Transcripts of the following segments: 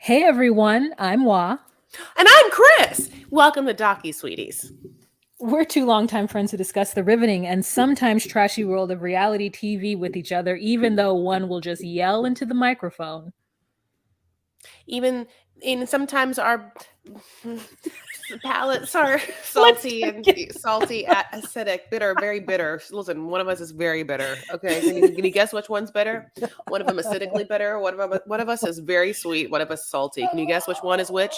Hey everyone, I'm Wa. And I'm Chris. Welcome to Docu Sweeties. We're two longtime friends who discuss the riveting and sometimes trashy world of reality TV with each other, even though one will just yell into the microphone. Even in sometimes our palates are Let's salty check and it. acidic, bitter, very bitter. Listen, one of us is very bitter. Okay, can you guess which one's bitter? One of them acidically bitter. One of us is very sweet. One of us salty. Can you guess which one is which?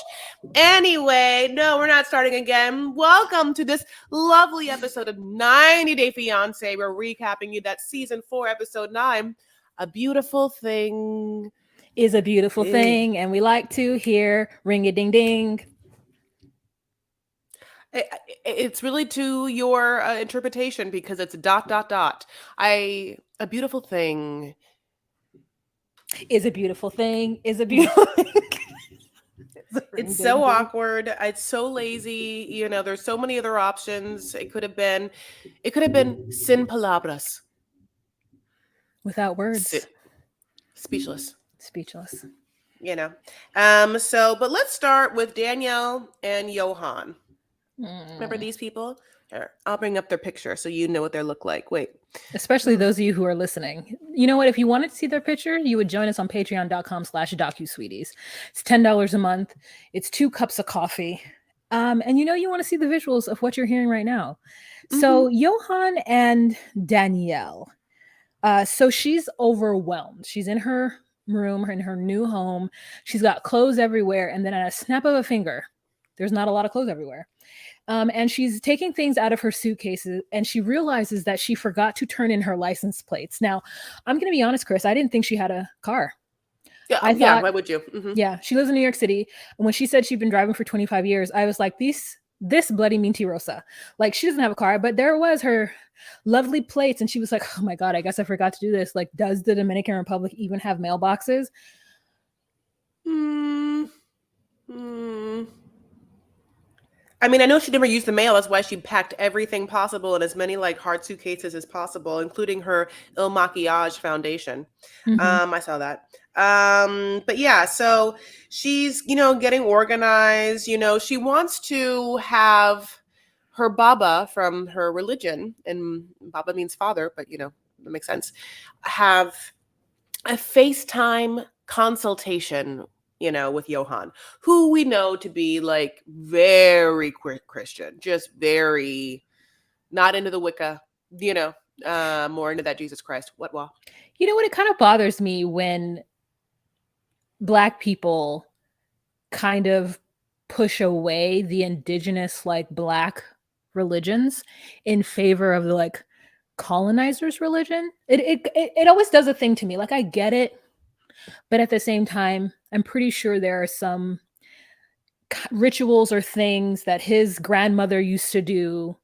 Anyway, no, we're not starting again. Welcome to this lovely episode of 90 Day Fiancé. We're recapping you that season 4, episode 9, A Beautiful Thing. Is a beautiful Eh. thing, and we like to hear ring a ding ding. It's really to your interpretation because it's dot dot dot. A beautiful thing. Is a beautiful thing. Is a beautiful thing. It's so awkward. It's so lazy. There's so many other options. It could have been sin palabras. Without words. Speechless. Speechless. But let's start with Danielle and Johan. Remember these people? Here, I'll bring up their picture so you know what they look like. Wait. Especially those of you who are listening. You know what? If you wanted to see their picture, you would join us on patreon.com/docusweeties. It's $10 a month. It's 2 cups of coffee. And you want to see the visuals of what you're hearing right now. So Johan and Danielle. So she's overwhelmed. She's in her room, in her new home. She's got clothes everywhere. And then at a snap of a finger, there's not a lot of clothes everywhere. And she's taking things out of her suitcases, and she realizes that she forgot to turn in her license plates. Now, I'm going to be honest, Chris, I didn't think she had a car. Yeah, why would you? Yeah, she lives in New York City. And when she said she'd been driving for 25 years, I was like, this bloody mentirosa. Like, she doesn't have a car, but there was her lovely plates. And she was like, oh my God, I guess I forgot to do this. Like, does the Dominican Republic even have mailboxes? I mean, I know she never used the mail. That's why she packed everything possible in as many hard suitcases as possible, including her Il Maquillage foundation. I saw that. But yeah, so she's, getting organized. She wants to have her Baba from her religion, and Baba means father, but that makes sense, have a FaceTime consultation with Johan, who we know to be very Christian, just very not into the Wicca, more into that Jesus Christ. What? You know what? It kind of bothers me when Black people kind of push away the indigenous Black religions in favor of the colonizers' religion. It always does a thing to me. I get it, but at the same time, I'm pretty sure there are some rituals or things that his grandmother used to do,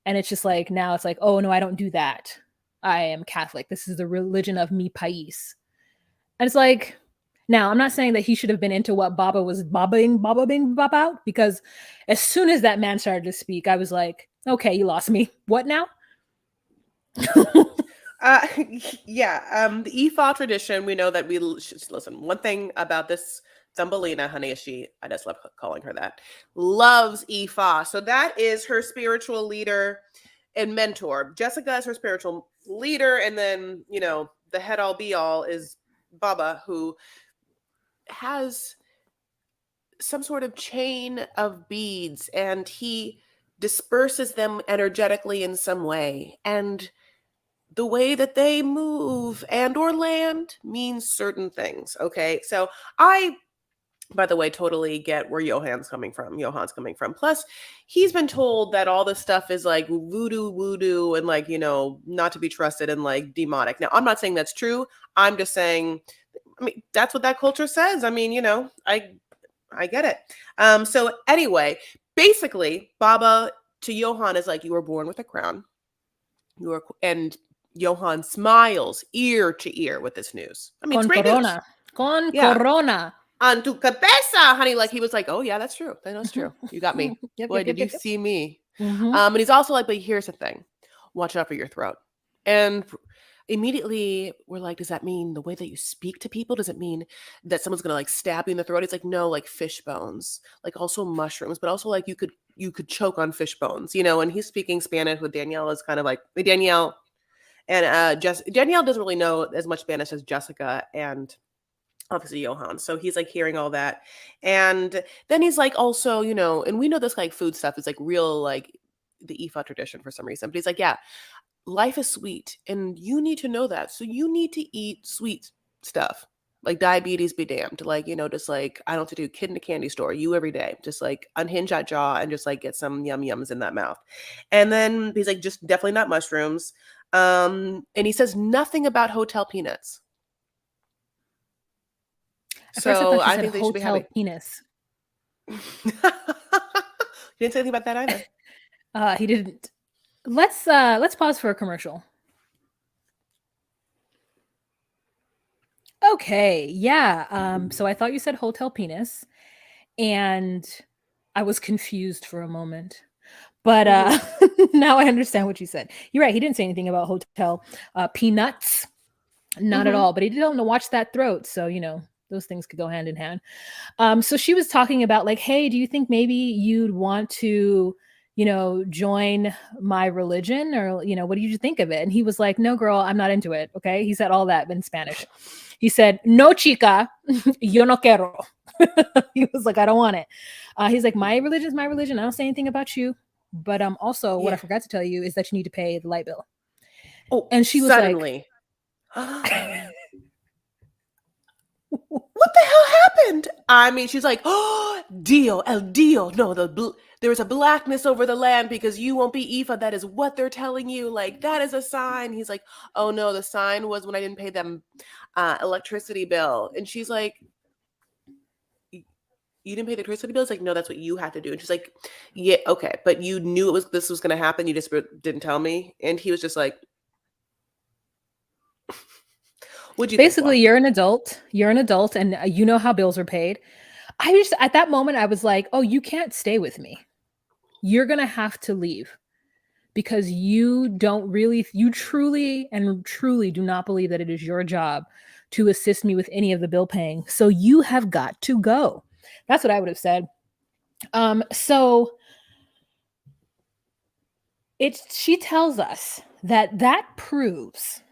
and it's just now it's oh no, I don't do that. I am Catholic. This is the religion of mi país. And it's now I'm not saying that he should have been into what Baba was bobbing about, because as soon as that man started to speak, I was like, okay, you lost me. What now? Yeah. The Ifa tradition, we know that listen. One thing about this Thumbelina, honey, I just love calling her that, loves Ifa. So that is her spiritual leader and mentor. Jessica is her spiritual leader, and then the head all be all is Baba, who has some sort of chain of beads, and he disperses them energetically in some way, and the way that they move and or land means certain things. Okay, so I, by the way, totally get where Johan's coming from. Plus, he's been told that all this stuff is voodoo, and not to be trusted and demonic. Now, I'm not saying that's true. I'm just saying, that's what that culture says. I get it. So anyway, basically, Baba to Johan is you were born with a crown. And Johan smiles ear to ear with this news. Con it's great corona. news. Con Yeah. corona. On tu cabeza, honey. He was oh yeah, that's true. That's true. You got me. Boy, did you see me? And he's also but here's the thing. Watch out for your throat. And immediately we're like, does that mean the way that you speak to people? Does it mean that someone's gonna like stab you in the throat? It's like, no, like fish bones, like also mushrooms, but also like you could choke on fish bones, and he's speaking Spanish with Danielle is kind of like Danielle and Danielle doesn't really know as much Spanish as Jessica and obviously Johan. So he's like hearing all that. And then he's like also, and we know this like food stuff is like real like the IFA tradition for some reason. But he's like, yeah, life is sweet and you need to know that. So you need to eat sweet stuff. Like diabetes be damned. Like, just like I don't have to do kid in a candy store, you every day. Just like unhinge that jaw and just like get some yum yums in that mouth. And then he's like, just definitely not mushrooms. And he says nothing about hotel peanuts. At first, I So thought you I said think they should be hotel happy. penis. You didn't say anything about that either. He didn't. Let's pause for a commercial. Okay, yeah. So I thought you said hotel penis, and I was confused for a moment. But now I understand what you said. You're right. He didn't say anything about hotel peanuts, not at all. But he did tell him to watch that throat, so those things could go hand in hand. So she was talking about like, hey, do you think maybe you'd want to, join my religion, or what do you think of it? And he was like, no, girl, I'm not into it. Okay, he said all that in Spanish. He said, no, chica, yo no quiero. He was like, I don't want it. He's like, my religion is my religion. I don't say anything about you. But also, what I forgot to tell you is that you need to pay the light bill. Oh, And she was suddenly. like, What the hell happened? I mean, she's like, oh, deal, el deal. No, there is a blackness over the land because you won't be Ifa. That is what they're telling you. Like, that is a sign. He's like, oh no, the sign was when I didn't pay them electricity bill. And she's like, you didn't pay the electricity bill? It's like, no, that's what you have to do. And she's like, yeah, okay. But you knew this was going to happen. You just didn't tell me. And he was just like, what'd you basically, think, you're an adult. You're an adult, and you know how bills are paid. I just, at that moment, I was like, oh, you can't stay with me. You're going to have to leave because you truly and truly do not believe that it is your job to assist me with any of the bill paying. So you have got to go. That's what I would have said. So she tells us that proves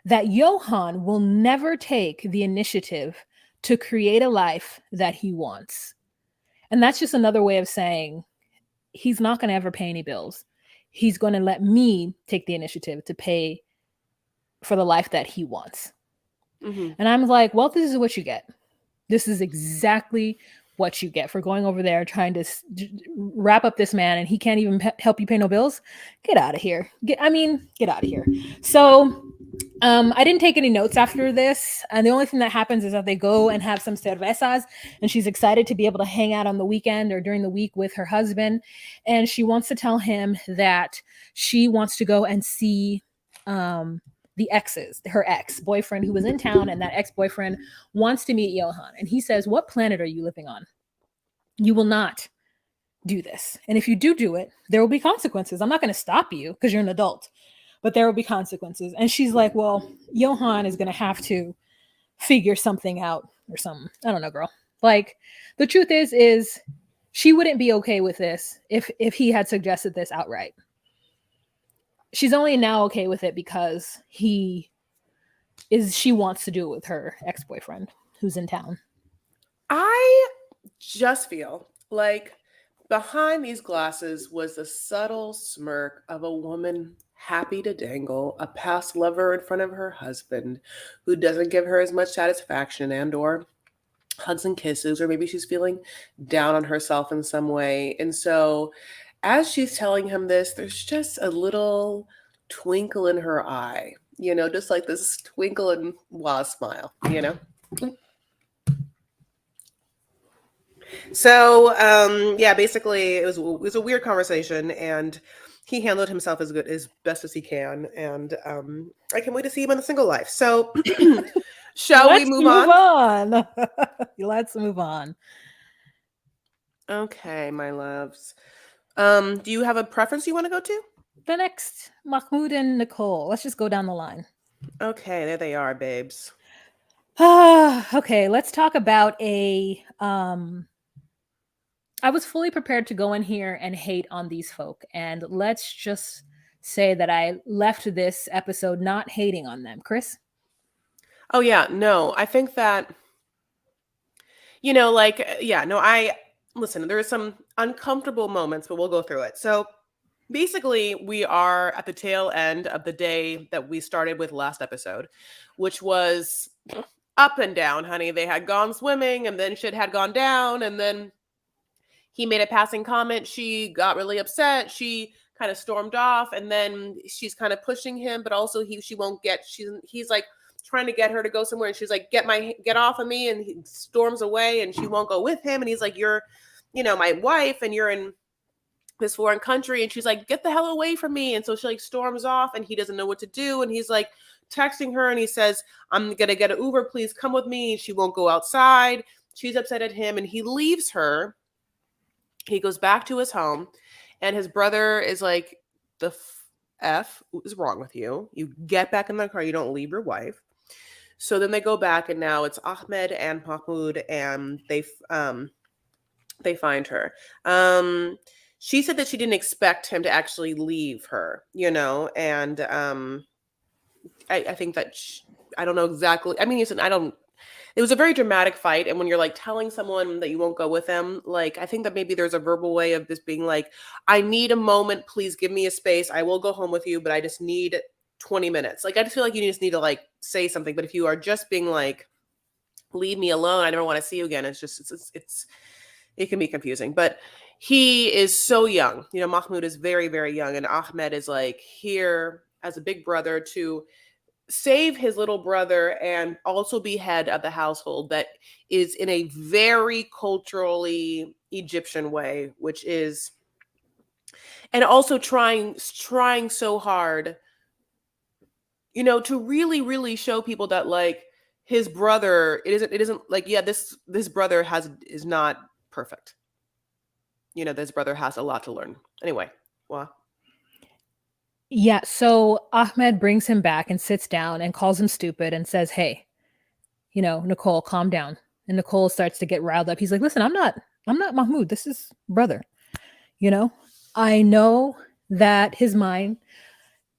that Johan will never take the initiative to create a life that he wants. And that's just another way of saying he's not going to ever pay any bills. He's going to let me take the initiative to pay for the life that he wants. Mm-hmm. And I'm like, well, this is what you get. This is exactly what you get for going over there trying to wrap up this man, and he can't even help you pay no bills. Get out of here. Get out of here. So I didn't take any notes after this. And the only thing that happens is that they go and have some cervezas, and she's excited to be able to hang out on the weekend or during the week with her husband. And she wants to tell him that she wants to go and see her ex-boyfriend who was in town, and that ex-boyfriend wants to meet Johan. And he says, what planet are you living on? You will not do this. And if you do it, there will be consequences. I'm not going to stop you because you're an adult, but there will be consequences. And she's like, well, Johan is going to have to figure something out or something. I don't know, girl. Like, the truth is she wouldn't be okay with this if he had suggested this outright. She's only now okay with it because she wants to do it with her ex-boyfriend who's in town. I just feel like behind these glasses was the subtle smirk of a woman happy to dangle a past lover in front of her husband who doesn't give her as much satisfaction and or hugs and kisses, or maybe she's feeling down on herself in some way. And so as she's telling him this, there's just a little twinkle in her eye, just like this twinkle and wow smile, So yeah, basically it was a weird conversation, and he handled himself as best as he can, and I can't wait to see him in the single life. So shall we move on? Let's move on. Okay, my loves. Do you have a preference you want to go to? The next, Mahmoud and Nicole. Let's just go down the line. Okay, there they are, babes. Okay, let's talk about I was fully prepared to go in here and hate on these folk, and let's just say that I left this episode not hating on them. Chris? Oh yeah, no, I think that like yeah, no, I listen. There are some uncomfortable moments, but we'll go through it. So basically, we are at the tail end of the day that we started with last episode, which was up and down, honey. They had gone swimming, and then shit had gone down, and then he made a passing comment. She got really upset. She kind of stormed off, and then she's kind of pushing him, but also she won't get. He's like trying to get her to go somewhere, and she's like, get off of me," and he storms away, and she won't go with him, and he's like, "You're, my wife, and you're in this foreign country," and she's like, "Get the hell away from me," and so she like storms off, and he doesn't know what to do, and he's like texting her, and he says, "I'm gonna get an Uber, please come with me." She won't go outside. She's upset at him, and he leaves her. He goes back to his home, and his brother is like, "The F is wrong with you? You get back in the car. You don't leave your wife." So then they go back, and now it's Ahmed and Mahmoud, and they find her. She said that she didn't expect him to actually leave her, and I think that I don't know exactly. I mean, listen, I don't. It was a very dramatic fight, and when you're like telling someone that you won't go with them, like I think that maybe there's a verbal way of this being like, "I need a moment, please give me a space. I will go home with you, but I just need 20 minutes." Like I just feel like you just need to like say something. But if you are just being like, "Leave me alone, I never want to see you again," it's just it can be confusing. But he is so young. Mahmoud is very, very young, and Ahmed is like here as a big brother to save his little brother and also be head of the household that is in a very culturally Egyptian way, which is, and also trying so hard, to really, really show people that like his brother, it isn't like, yeah, this brother is not perfect. This brother has a lot to learn. Anyway, well, Yeah, so Ahmed brings him back and sits down and calls him stupid and says, "Hey, Nicole, calm down." And Nicole starts to get riled up. He's like, "Listen, I'm not Mahmoud. This is brother. You know, I know that his mind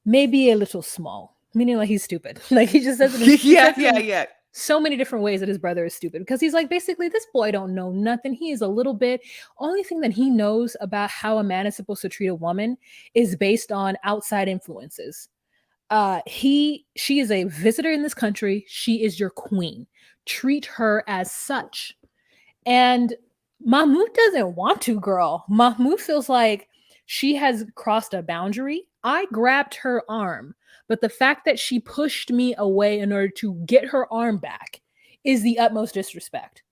may be a little small, meaning like he's stupid. Like he just says it. He yeah, says it yeah, in yeah. so many different ways that his brother is stupid because he's like, basically, this boy don't know nothing. He is a little bit. Only thing that he knows about how a man is supposed to treat a woman is based on outside influences. She is a visitor in this country. She is your queen. Treat her as such." And Mahmoud doesn't want to, girl. Mahmoud feels like she has crossed a boundary. I grabbed her arm, but the fact that she pushed me away in order to get her arm back is the utmost disrespect.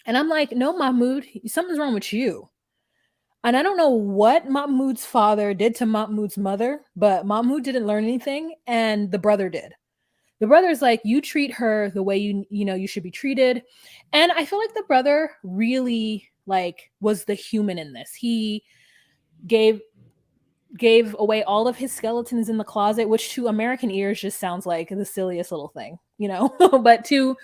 And I'm like, no, Mahmoud, something's wrong with you. And I don't know what Mahmoud's father did to Mahmoud's mother, but Mahmoud didn't learn anything, and the brother did. The brother's like, you treat her the way you should be treated. And I feel like the brother really like was the human in this. He gave gave away all of his skeletons in the closet, which to American ears just sounds like the silliest little thing. But to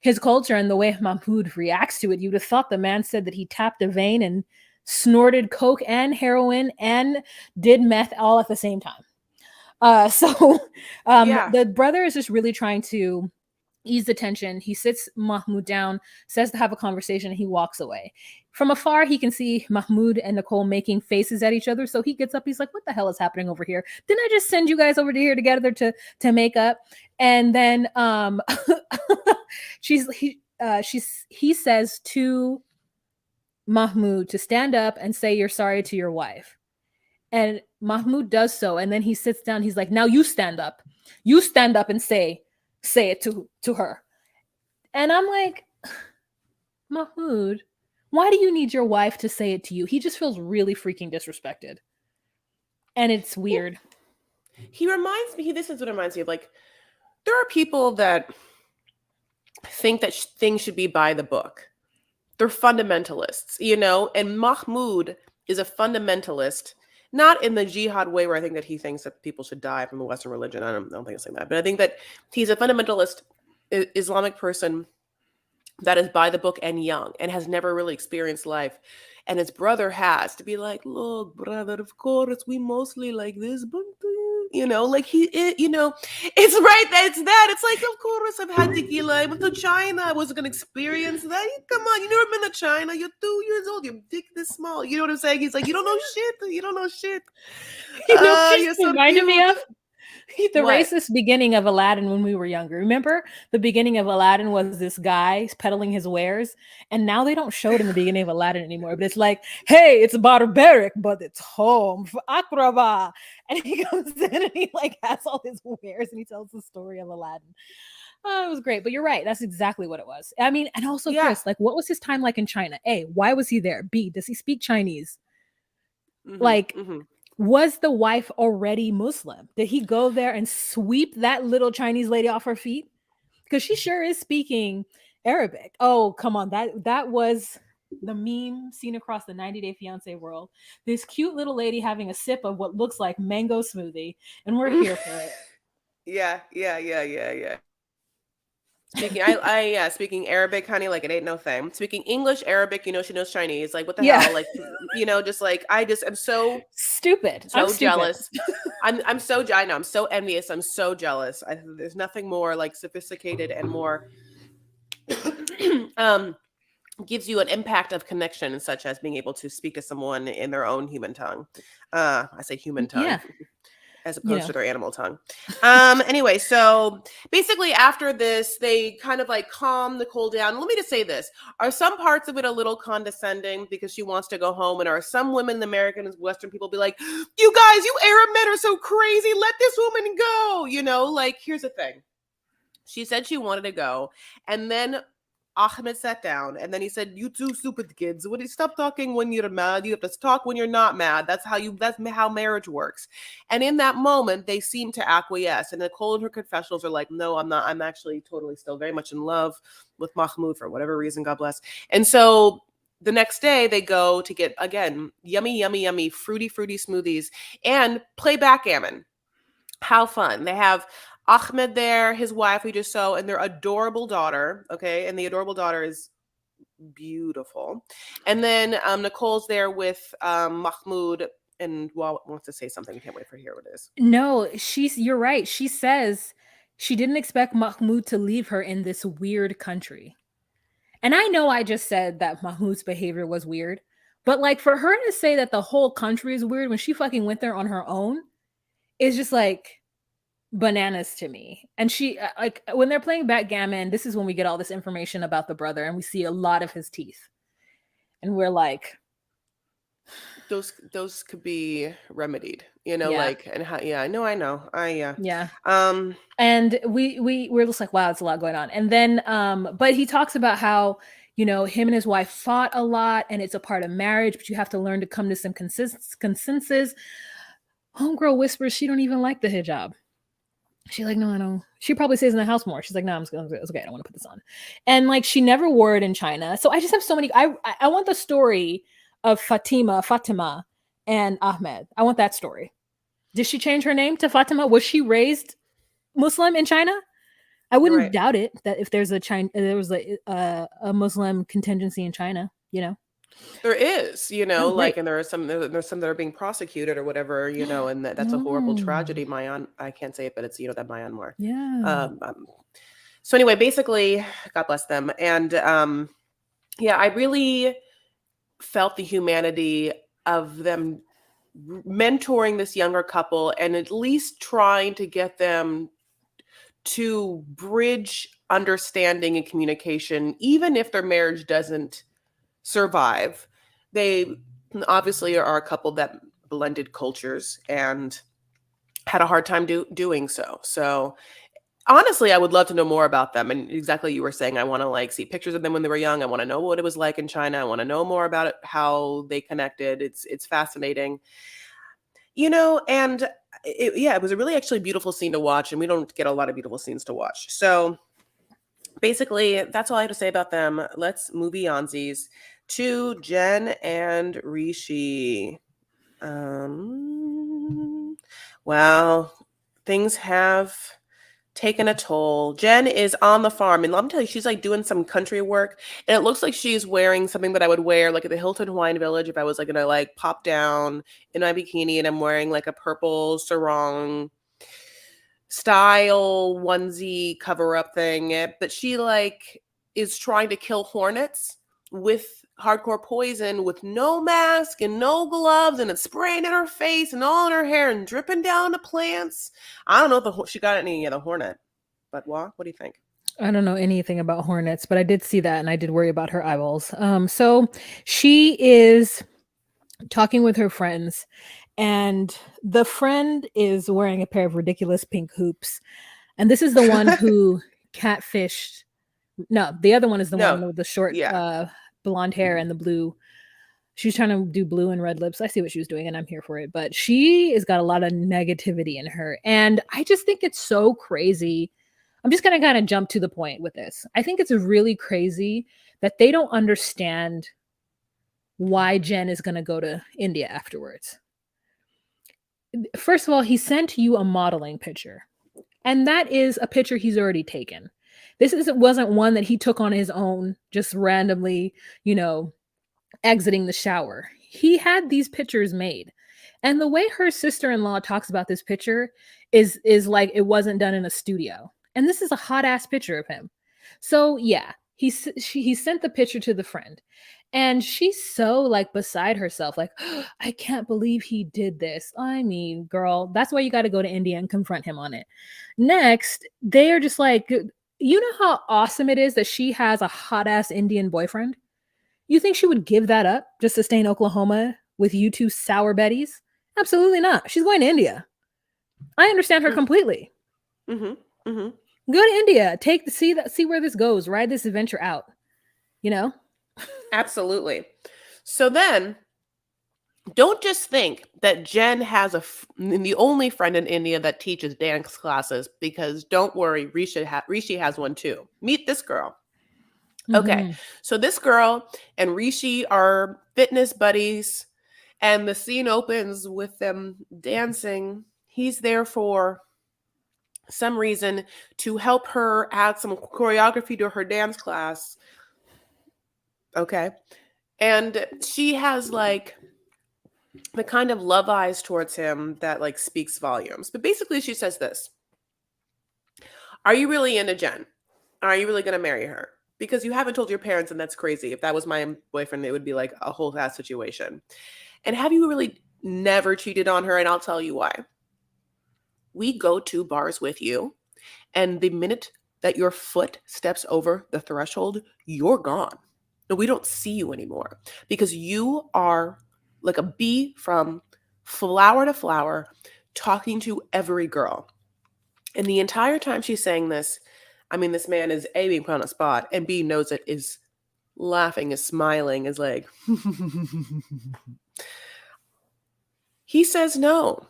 his culture and the way Mahmoud reacts to it, you'd have thought the man said that he tapped a vein and snorted coke and heroin and did meth all at the same time. So Yeah. the brother is just really trying to ease the tension. He sits Mahmoud down, says to have a conversation, and he walks away. From afar, he can see Mahmoud and Nicole making faces at each other. So he gets up. He's like, "What the hell is happening over here? Didn't I just send you guys over to here together to make up?" And then he says to Mahmoud to stand up and say you're sorry to your wife. And Mahmoud does so, and then he sits down. He's like, "Now you stand up. You stand up and say it to her." And I'm like, Mahmoud, why do you need your wife to say it to you? He just feels really freaking disrespected. And it's weird. He reminds me, this is what it reminds me of. Like, there are people that think that things should be by the book. They're fundamentalists, and Mahmoud is a fundamentalist, not in the jihad way where I think that he thinks that people should die from the Western religion. I don't think it's like that. But I think that he's a fundamentalist Islamic person that is by the book and young and has never really experienced life. And his brother has to be like, look, brother, of course, we mostly like this, but like it's right. That's that. It's like, of course, I've had tequila. I went to China. I wasn't gonna experience that. Come on, you never been to China. You're 2 years old. Your dick this small. You know what I'm saying? He's like, you don't know shit. You don't know shit. You know what You're this so reminded me cute. of? The What? racist beginning of Aladdin when we were younger. Remember, the beginning of Aladdin was this guy peddling his wares, and now they don't show it in the beginning of Aladdin anymore. But it's like, hey, it's barbaric, but it's home for Akraba. And he comes in and he like has all his wares and he tells the story of Aladdin. Oh, it was great. But you're right. That's exactly what it was. I mean, and also, Yeah. Chris, like, what was his time like in China? A, why was he there? B, does he speak Chinese? Mm-hmm. Like, Mm-hmm. was the wife already Muslim? Did he go there and sweep that little Chinese lady off her feet? Because she sure is speaking Arabic. Oh, come on. That was the meme seen across the 90-Day Fiancé world. This cute little lady having a sip of what looks like mango smoothie, and we're here for it. Yeah. Speaking Arabic, honey, like it ain't no thing. Speaking English, Arabic, she knows Chinese. Like, what the Yeah. hell? Like, just like I just am Stupid. I'm so stupid. jealous. I know I'm so envious. I'm so jealous. There's nothing more like sophisticated and more um gives you an impact of connection, such as being able to speak to someone in their own human tongue. I say human tongue. Yeah. As You opposed know. to their animal tongue. Anyway, so basically after this, they kind of like calm Nicole down. Let me just say this. Are some parts of it a little condescending because she wants to go home? And are some women, American and Western people, be like, you guys, you Arab men are so crazy. Let this woman go. Like, here's the thing. She said she wanted to go. And then Ahmed sat down and then he said, you two stupid kids, would you stop talking when you're mad? You have to talk when you're not mad. That's how marriage works. And in that moment, they seem to acquiesce. And Nicole and her confessionals are like, no, I'm not. I'm actually totally still very much in love with Mahmoud for whatever reason, God bless. And so the next day they go to get, again, yummy, fruity smoothies and play backgammon. How fun. They have Ahmed there, his wife we just saw, and their adorable daughter. Okay. And the adorable daughter is beautiful. And then Nicole's there with Mahmoud and wants to say something. I can't wait for hear what it is. No, you're right. She says she didn't expect Mahmoud to leave her in this weird country. And I know I just said that Mahmoud's behavior was weird, but like for her to say that the whole country is weird when she fucking went there on her own is just like bananas to me. And she like when they're playing backgammon, this is when we get all this information about the brother and we see a lot of his teeth. And we're like, Those could be remedied, yeah, like, and how, yeah, I know. yeah. Um And we're just like, wow, it's a lot going on. And then but he talks about how him and his wife fought a lot and it's a part of marriage, but you have to learn to come to some consensus. Homegirl whispers she don't even like the hijab. She's like, no, I don't. She probably stays in the house more. She's like, no, it's okay. I don't want to put this on. And like, she never wore it in China. So I just have so many. I want the story of Fatima, and Ahmed. I want that story. Did she change her name to Fatima? Was she raised Muslim in China? I you're wouldn't right. doubt it that if there was a Muslim contingency in China. There is, Oh, great. like, and there's some that are being prosecuted or whatever, and that's a horrible Oh, tragedy. I can't say it, but it's that Myanmar. yeah. So anyway, basically, God bless them, and yeah, I really felt the humanity of them mentoring this younger couple and at least trying to get them to bridge understanding and communication, even if their marriage doesn't survive. They obviously are a couple that blended cultures and had a hard time doing so. So honestly, I would love to know more about them. And exactly you were saying, I want to like see pictures of them when they were young. I want to know what it was like in China. I want to know more about it, how they connected. It's fascinating, and it was a really actually beautiful scene to watch. And we don't get a lot of beautiful scenes to watch. So basically, that's all I have to say about them. Let's move Beyonce's to Jen and Rishi. Um, well, things have taken a toll. Jen is on the farm, and let me tell you, she's like doing some country work, and it looks like she's wearing something that I would wear like at the Hilton Hawaiian Village if I was like gonna like pop down in my bikini, and I'm wearing like a purple sarong style onesie cover up thing. But she like is trying to kill hornets with hardcore poison with no mask and no gloves, and it's spraying in her face and all in her hair and dripping down the plants. I don't know if she got any of the hornet, but what do you think? I don't know anything about hornets, but I did see that and I did worry about her eyeballs. So she is talking with her friends, and the friend is wearing a pair of ridiculous pink hoops. And this is the one who catfished. No, the other one is the No, one with the short yeah. blonde hair and the blue. She's trying to do blue and red lips. I see what she was doing and I'm here for it. But she has got a lot of negativity in her. And I just think it's so crazy. I'm just going to kind of jump to the point with this. I think it's really crazy that they don't understand why Jen is going to go to India afterwards. First of all, he sent you a modeling picture, and that is a picture he's already taken. Wasn't one that he took on his own, just randomly, exiting the shower. He had these pictures made. And the way her sister-in-law talks about this picture is like it wasn't done in a studio. And this is a hot ass picture of him. So yeah, he sent the picture to the friend. And she's so like beside herself, like, oh, I can't believe he did this. I mean, girl, that's why you got to go to India and confront him on it. Next, they are just like, you know how awesome it is that she has a hot ass Indian boyfriend? You think she would give that up just to stay in Oklahoma with you two sour Bettys? Absolutely not. She's going to India. I understand her completely. Mm-hmm. Mm-hmm. Go to India. See where this goes. Ride this adventure out. You know? Absolutely. So then, don't just think that Jen has the only friend in India that teaches dance classes, because don't worry, Rishi has one too. Meet this girl. Okay, Mm-hmm. so this girl and Rishi are fitness buddies, and the scene opens with them dancing. He's there for some reason to help her add some choreography to her dance class. Okay, and she has like the kind of love eyes towards him that like speaks volumes. But basically, she says this: are you really into Jen? Are you really going to marry her? Because you haven't told your parents, and that's crazy. If that was my boyfriend, it would be like a whole ass situation. And have you really never cheated on her? And I'll tell you why. We go to bars with you, and the minute that your foot steps over the threshold, you're gone. And we don't see you anymore because you are like a bee from flower to flower, talking to every girl. And the entire time she's saying this, I mean, this man is A, being put on a spot, and B, knows it, is laughing, is smiling, is like, he says no.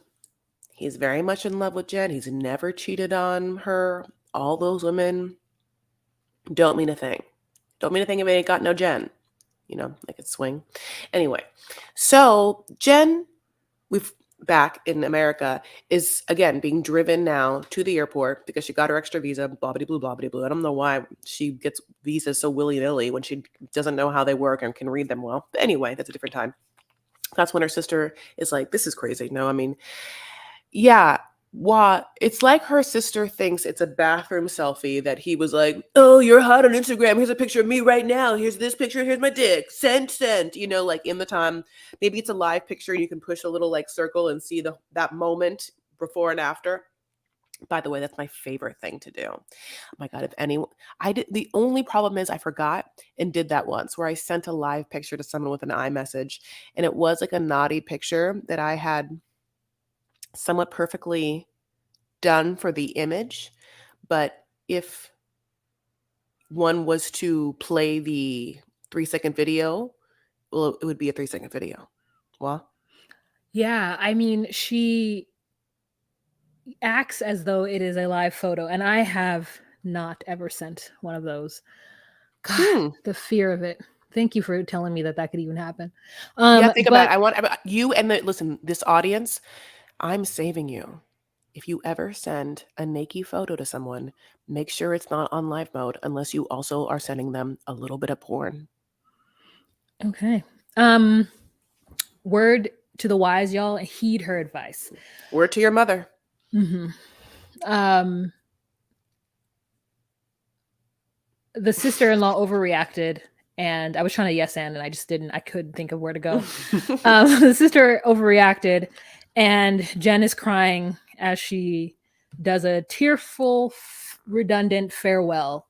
He's very much in love with Jen. He's never cheated on her. All those women don't mean a thing. Don't mean a thing if they ain't got no Jen. Like it's swing. Anyway, so Jen, we've back in America, is again being driven now to the airport because she got her extra visa, blah blah blah blah blah. I don't know why she gets visas so willy-nilly when she doesn't know how they work and can read them well. But anyway, that's a different time. That's when her sister is like, this is crazy. No, I mean, yeah, what it's like her sister thinks it's a bathroom selfie that he was like, oh, you're hot on Instagram. Here's a picture of me right now. Here's this picture. Here's my dick. Send. Like in the time, maybe it's a live picture. You can push a little like circle and see that moment before and after. By the way, that's my favorite thing to do. Oh my God, if anyone, I did. The only problem is I forgot and did that once where I sent a live picture to someone with an iMessage, and it was like a naughty picture that I had somewhat perfectly done for the image. But if one was to play the 3-second video, well, it would be a 3-second video. Well, Yeah, I mean, she acts as though it is a live photo, and I have not ever sent one of those. God, hmm. the fear of it. Thank you for telling me that that could even happen. Yeah, think about But it. I want you and listen, this audience, I'm saving you. If you ever send a naked photo to someone, make sure it's not on live mode unless you also are sending them a little bit of porn. okay. Word to the wise, y'all, heed her advice. Word to your mother. Mm-hmm. Um, the sister-in-law overreacted, and I was trying to yes and I just didn't. I couldn't think of where to go. The sister overreacted, and Jen is crying as she does a tearful, redundant farewell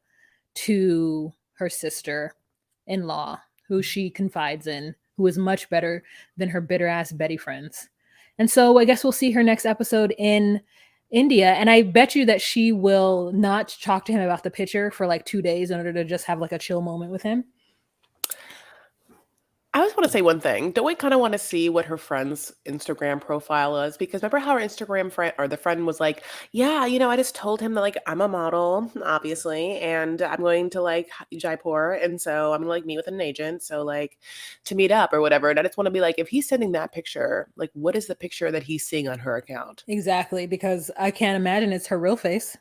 to her sister-in-law, who she confides in, who is much better than her bitter ass Betty friends. And so I guess we'll see her next episode in India. And I bet you that she will not talk to him about the picture for like 2 days in order to just have like a chill moment with him. I just want to say one thing. Don't we kind of want to see what her friend's Instagram profile is? Because remember how her Instagram friend or the friend was like, yeah, I just told him that like I'm a model, obviously, and I'm going to like Jaipur. And so I'm gonna like meet with an agent. So like to meet up or whatever. And I just want to be like, if he's sending that picture, like what is the picture that he's seeing on her account? Exactly, because I can't imagine it's her real face.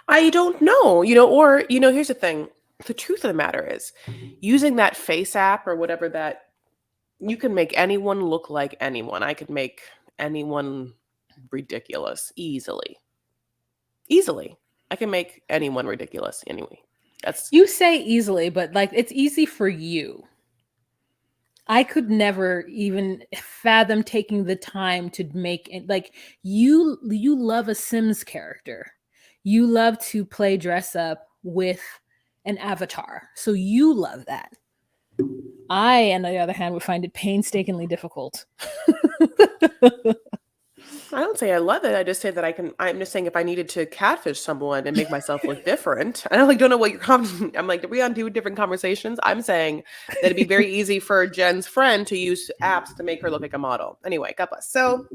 I don't know, or, here's the thing. The truth of the matter is using that face app or whatever that you can make anyone look like anyone. I could make anyone ridiculous easily. Easily. I can make anyone ridiculous anyway. That's You say easily, but like it's easy for you. I could never even fathom taking the time to make it like you love a Sims character. You love to play dress up with an avatar. So you love that. I, on the other hand, would find it painstakingly difficult. I don't say I love it. I just say that I'm just saying if I needed to catfish someone and make myself look different. I don't know what you're I'm like, are we on two different conversations? I'm saying that it'd be very easy for Jen's friend to use apps to make her look like a model. Anyway, God bless. So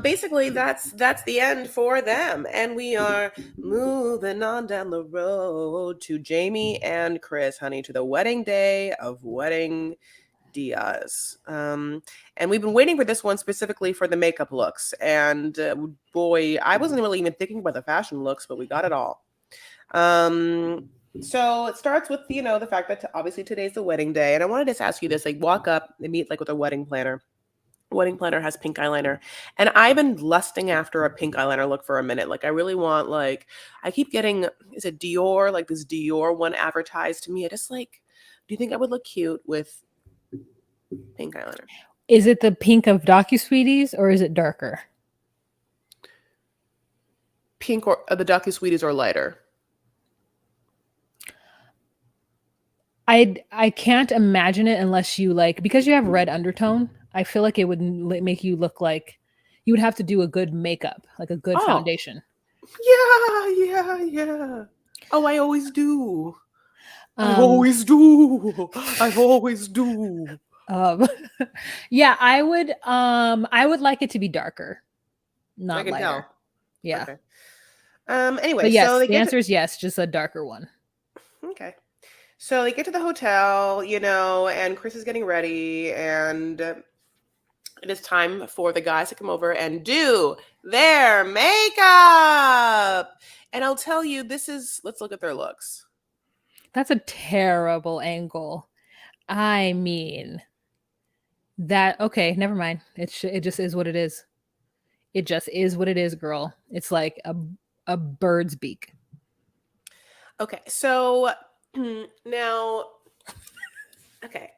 basically that's the end for them, and we are moving on down the road to Jamie and Chris, honey, to the wedding day of wedding Diaz. And we've been waiting for this one specifically for the makeup looks, and boy, I wasn't really even thinking about the fashion looks, but we got it all. So it starts with the fact that obviously today's the wedding day, and I wanted to just ask you this: like, walk up and meet like with a wedding planner. Wedding planner has pink eyeliner, and I've been lusting after a pink eyeliner look for a minute. Like I really want, like, I keep getting, is it Dior, like this Dior one advertised to me. I just like, do you think I would look cute with pink eyeliner? Is it the pink of DocuSweeties or is it darker? Pink or the DocuSweeties or lighter? I can't imagine it unless you like, because you have red undertone. I feel like it would make you look like you would have to do a good makeup, like a good foundation. Yeah. Oh, I always do. I always do. Yeah, I would like it to be darker, not I can lighter. tell. Yeah. Okay. Anyway, But yes, so the answer is yes, just a darker one. Okay. So they get to the hotel, and Chris is getting ready, and it is time for the guys to come over and do their makeup. And I'll tell you, let's look at their looks. That's a terrible angle. I mean, okay, never mind. It just is what it is. It just is what it is, girl. It's like a bird's beak. Okay, so now, okay,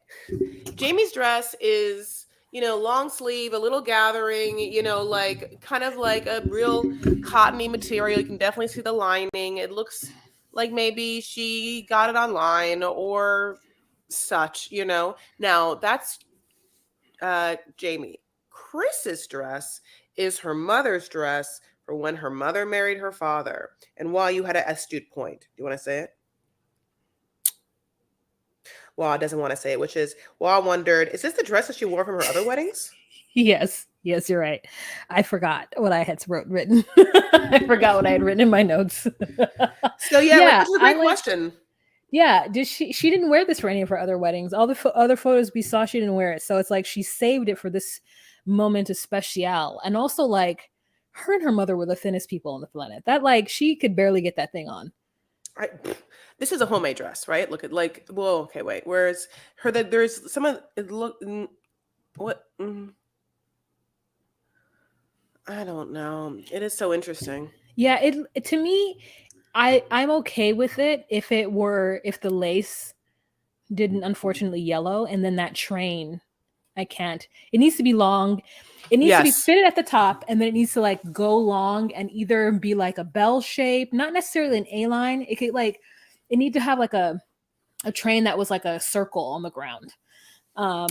Jamie's dress is, long sleeve, a little gathering, like kind of like a real cottony material. You can definitely see the lining. It looks like maybe she got it online or such, Now that's Jamie. Chris's dress is her mother's dress for when her mother married her father. And while you had an astute point, do you want to say it? Well, doesn't want to say it, which is, I wondered, is this the dress that she wore from her other weddings? Yes, you're right. I forgot what I had written. I forgot what I had written in my notes. So yeah, which is a great question. Yeah, did she didn't wear this for any of her other weddings. All the other photos we saw, she didn't wear it. So it's like she saved it for this moment of special. And also like her and her mother were the thinnest people on the planet. That like she could barely get that thing on. I, this is a homemade dress, right? Look at like, well, okay, wait. Whereas her that there's some of it look what I don't know. It is so interesting. Yeah, it to me, I'm okay with it if the lace didn't unfortunately yellow and then that train I can't. It needs to be long. It needs to be Yes. fitted at the top and then it needs to like go long and either be like a bell shape, not necessarily an A line. It could like it need to have like a train that was like a circle on the ground. Um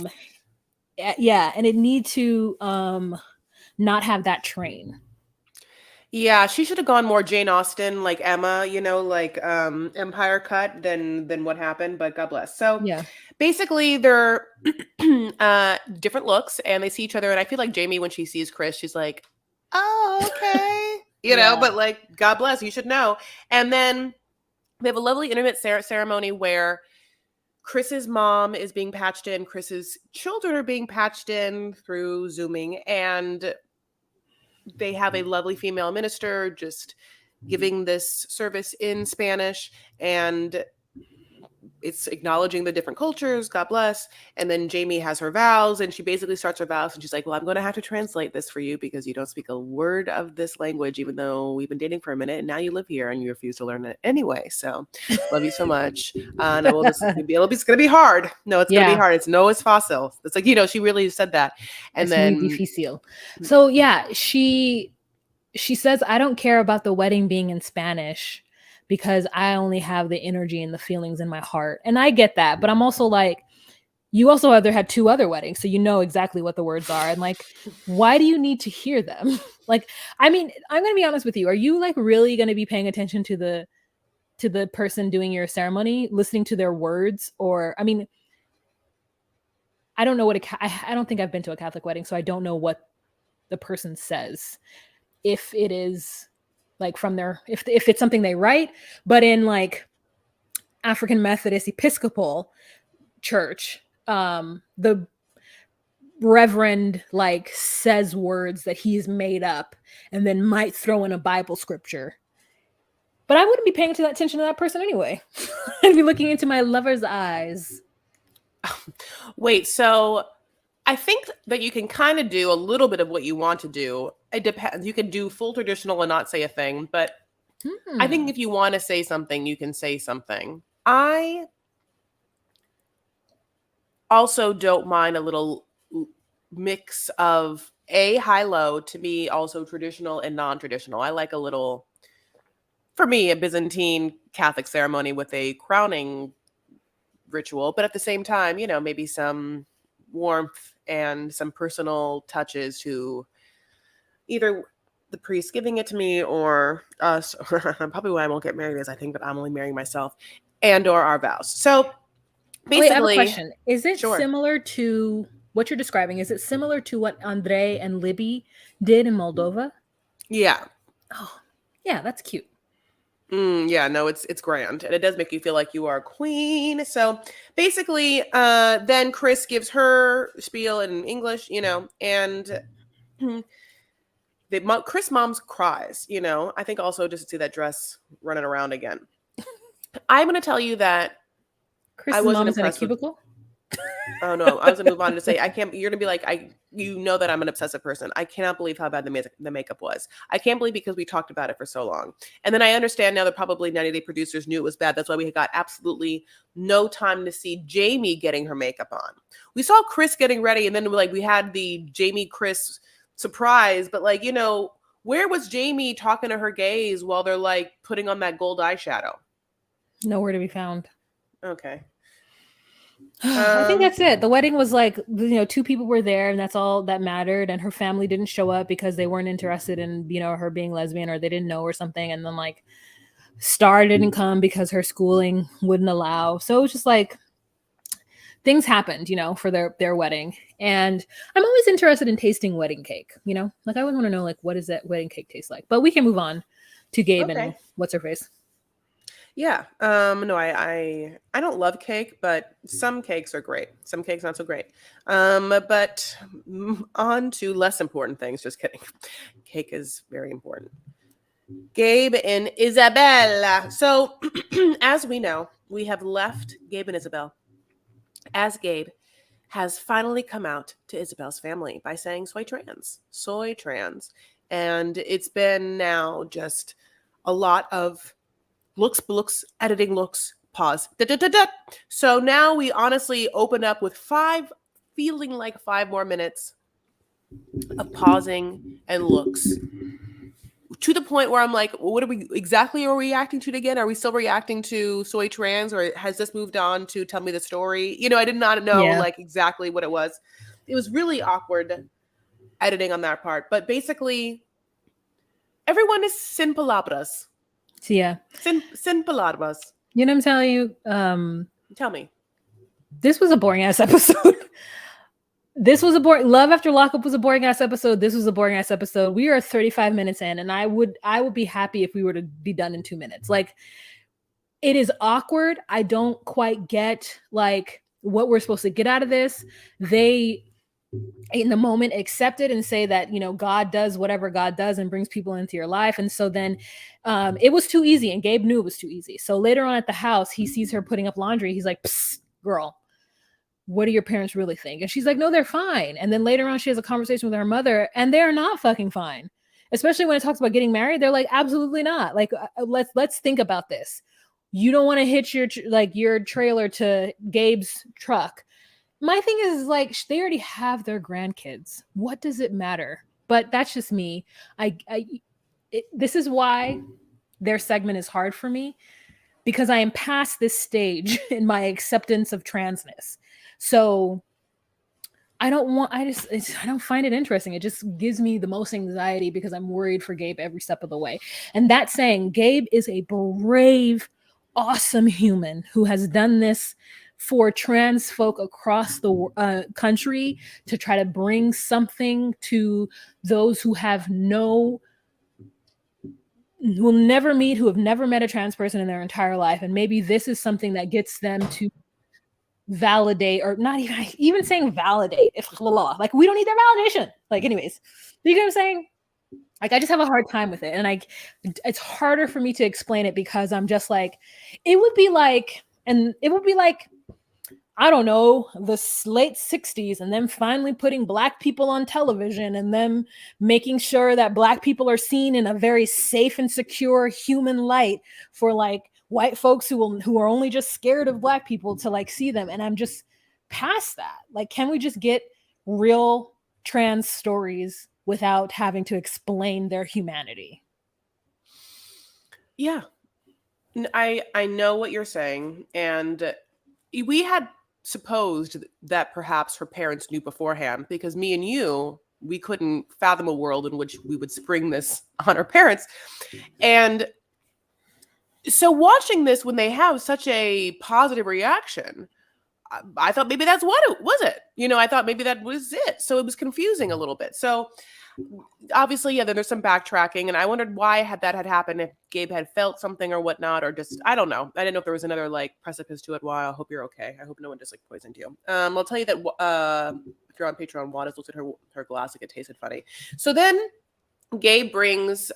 yeah, and it need to not have that train. Yeah, she should have gone more Jane Austen, like Emma, like Empire cut than what happened, but God bless. So Yeah. basically they're different looks and they see each other and I feel like Jamie when she sees Chris, she's like, "Oh, okay." Yeah. But like God bless, you should know. And then we have a lovely intimate ceremony where Chris's mom is being patched in, Chris's children are being patched in through Zooming, and they have a lovely female minister just giving this service in Spanish, and it's acknowledging the different cultures, God bless. And then Jamie has her vows and she basically starts her vows and she's like, well, I'm going to have to translate this for you because you don't speak a word of this language, even though we've been dating for a minute and now you live here and you refuse to learn it anyway. So love you so much. And I will just, it's going to be hard. No, it's going to be Yeah. hard. It's no, it's fossil. It's like, she really said that. And Es muy then difícil. So yeah, she says, I don't care about the wedding being in Spanish because I only have the energy and the feelings in my heart. And I get that, but I'm also like, you also had 2 other weddings, so you know exactly what the words are. And like, why do you need to hear them? Like, I mean, I'm gonna be honest with you. Are you like really gonna be paying attention to the person doing your ceremony, listening to their words? Or I mean, I don't know what I don't think I've been to a Catholic wedding, so I don't know what the person says. If it is like from their if it's something they write, but in like African Methodist Episcopal church, the reverend like says words that he's made up and then might throw in a Bible scripture. But I wouldn't be paying attention to that person anyway. I'd be looking into my lover's eyes. wait, so I think that you can kind of do a little bit of what you want to do. It depends. You can do full traditional and not say a thing, but I think if you want to say something, you can say something. I also don't mind a little mix of high-low, to me also traditional and non-traditional. I like a little, for me, a Byzantine Catholic ceremony with a crowning ritual, but at the same time, maybe some warmth and some personal touches to either the priest giving it to me or us. Probably why I won't get married is I think that I'm only marrying myself, and or our vows. So basically, wait, I have a question. Is it sure. similar to what you're describing? Is it similar to what Andre and Libby did in Moldova? Yeah. Oh, yeah, that's cute. Yeah, no, it's grand, and it does make you feel like you are a queen. So basically, then Chris gives her spiel in English, and Chris mom's cries. I think also just to see that dress running around again. I'm going to tell you that Chris's mom is in a cubicle. Oh no, I was gonna move on to say I can't. You're gonna be like that I'm an obsessive person. I cannot believe how bad the makeup was. I can't believe because we talked about it for so long. And then I understand now that probably 90 Day producers knew it was bad. That's why we got absolutely no time to see Jamie getting her makeup on. We saw Chris getting ready, and then we had the Jamie Chris surprise. But where was Jamie talking to her gays while they're like putting on that gold eyeshadow? Nowhere to be found. Okay. I think that's it. The wedding was like, 2 people were there and that's all that mattered. And her family didn't show up because they weren't interested in, her being lesbian or they didn't know or something. And then like Star didn't come because her schooling wouldn't allow. So it was just like things happened, for their wedding. And I'm always interested in tasting wedding cake, like I would want to know like, what does that wedding cake taste like? But we can move on to Gabe and what's her face. Yeah. No, I don't love cake, but some cakes are great. Some cakes not so great. But on to less important things. Just kidding. Cake is very important. Gabe and Isabella. So, as we know, we have left Gabe and Isabel as Gabe has finally come out to Isabel's family by saying soy trans. Soy trans. And it's been now just a lot of looks, editing looks, pause. Da, da, da, da. So now we honestly open up with feeling like 5 more minutes of pausing and looks, to the point where I'm like, what are we exactly are we reacting to it again? Are we still reacting to soy trans, or has this moved on to tell me the story? I did not know Yeah. like exactly what it was. It was really awkward editing on that part. But basically, everyone is sin palabras. So yeah. Sin palabras. You know what I'm telling you? Tell me. This was a boring ass episode. This was a boring. Love After Lockup was a boring ass episode. This was a boring ass episode. We are 35 minutes in, and I would be happy if we were to be done in 2 minutes. Like, it is awkward. I don't quite get like what we're supposed to get out of this. They in the moment accept it and say that God does whatever God does and brings people into your life. And so then it was too easy, and Gabe knew it was too easy. So later on at the house, he sees her putting up laundry. He's like, psst, girl, what do your parents really think? And she's like, no, they're fine. And then later on she has a conversation with her mother, and they're not fucking fine. Especially when it talks about getting married, they're like, absolutely not. Like, let's think about this. You don't want to hitch your trailer to Gabe's truck. My thing is, like, they already have their grandkids. What does it matter? But that's just me. This is why their segment is hard for me, because I am past this stage in my acceptance of transness. So I don't find it interesting. It just gives me the most anxiety because I'm worried for Gabe every step of the way. And that saying, Gabe is a brave, awesome human who has done this for trans folk across the country to try to bring something to those who have will never meet, who have never met a trans person in their entire life. And maybe this is something that gets them to validate, or not even saying validate, if like, we don't need their validation. Like, anyways, you get what I'm saying? Like, I just have a hard time with it. And it's harder for me to explain it because I'm just like, it would be like, I don't know, the late 60s, and then finally putting Black people on television and them making sure that Black people are seen in a very safe and secure human light for like white folks who are only just scared of Black people to like see them. And I'm just past that. Like, can we just get real trans stories without having to explain their humanity? Yeah. I know what you're saying. And we had supposed that perhaps her parents knew beforehand, because me and you, we couldn't fathom a world in which we would spring this on our parents. And so watching this when they have such a positive reaction, I thought maybe that's what it was. I thought maybe that was it. So it was confusing a little bit. So obviously, yeah, then there's some backtracking, and I wondered why that had happened, if Gabe had felt something or whatnot, or just, I don't know. I didn't know if there was another like precipice to it. Wow, I hope you're okay. I hope no one just like poisoned you. I'll tell you that if you're on Patreon, Juan looked at her glass like it tasted funny. So then Gabe brings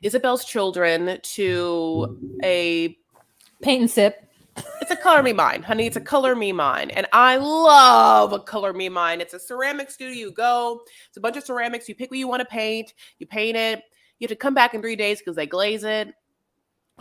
Isabel's children to a Paint and sip. It's a Color Me Mine, honey. It's a Color Me Mine. And I love a Color Me Mine. It's a ceramic studio. You go, it's a bunch of ceramics. You pick what you want to paint. You paint it. You have to come back in 3 days because they glaze it.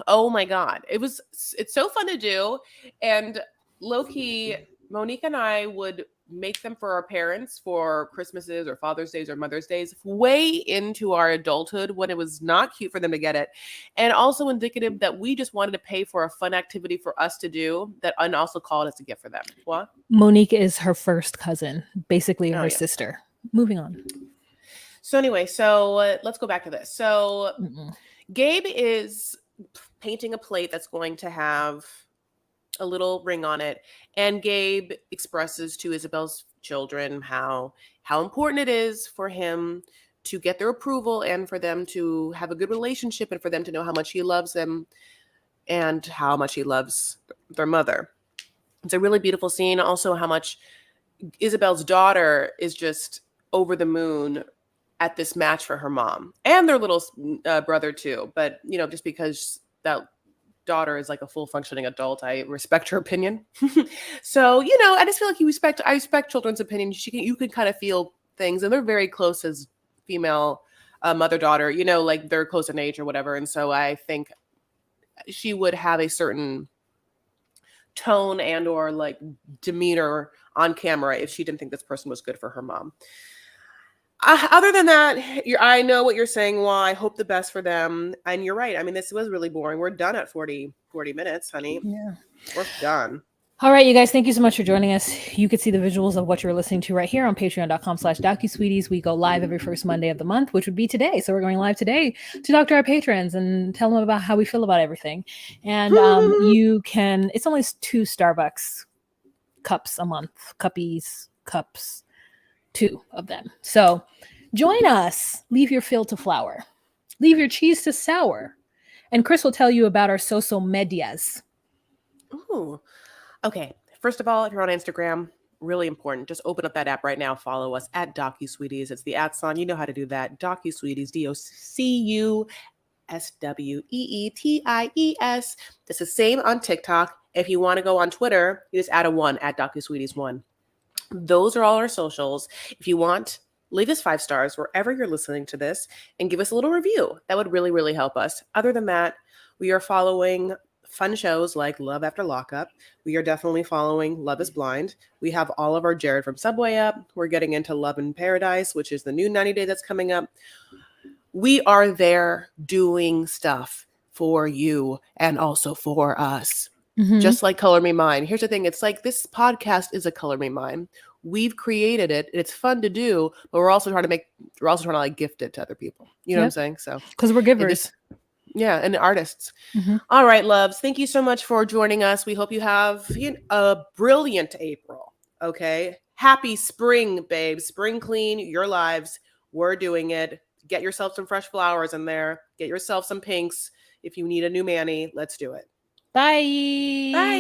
Oh my God. It's so fun to do. And low-key, Monique and I would make them for our parents for Christmases or Father's Days or Mother's Days way into our adulthood, when it was not cute for them to get it. And also indicative that we just wanted to pay for a fun activity for us to do that, and also call it as a gift for them. What? Monique is her first cousin, basically her sister. Moving on. So anyway, let's go back to this. So Gabe is painting a plate that's going to have a little ring on it, and Gabe expresses to Isabel's children how important it is for him to get their approval, and for them to have a good relationship, and for them to know how much he loves them. and how much he loves their mother. It's a really beautiful scene. Also, how much Isabel's daughter is just over the moon at this match for her mom and their little brother too. But just because that daughter is like a full functioning adult, I respect her opinion. So I just feel like I respect children's opinions. You can kind of feel things, and they're very close as female mother daughter. Like they're close in age or whatever, and so I think she would have a certain tone and or like demeanor on camera if she didn't think this person was good for her mom. Other than that, I know what you're saying. Well, I hope the best for them. And you're right. I mean, this was really boring. We're done at 40 minutes, honey. Yeah. We're done. All right, you guys, thank you so much for joining us. You could see the visuals of what you're listening to right here on patreon.com/DocuSweeties. We go live every first Monday of the month, which would be today. So we're going live today to talk to our patrons and tell them about how we feel about everything. And it's only 2 Starbucks cups a month, cups, 2 of them. So join us. Leave your fill to flour. Leave your cheese to sour. And Chris will tell you about our social medias. Ooh. Okay. First of all, if you're on Instagram, really important. Just open up that app right now. Follow us at DocuSweeties. It's the @ sign. You know how to do that. DocuSweeties. DocuSweeties. It's the same on TikTok. If you want to go on Twitter, you just add a 1 at DocuSweeties1. Those are all our socials. If you want, leave us 5 stars wherever you're listening to this and give us a little review. That would really, really help us. Other than that, we are following fun shows like Love After Lockup. We are definitely following Love is Blind. We have all of our Jared from Subway up. We're getting into Love in Paradise, which is the new 90 Day that's coming up. We are there doing stuff for you and also for us. Mm-hmm. Just like Color Me Mine. Here's the thing. It's like this podcast is a Color Me Mine. We've created it. It's fun to do, but we're also trying to like gift it to other people. You know what I'm saying? So because we're givers. And artists. Mm-hmm. All right, loves. Thank you so much for joining us. We hope you have a brilliant April. Okay. Happy spring, babes. Spring clean your lives. We're doing it. Get yourself some fresh flowers in there. Get yourself some pinks. If you need a new mani, let's do it. Bye. Bye.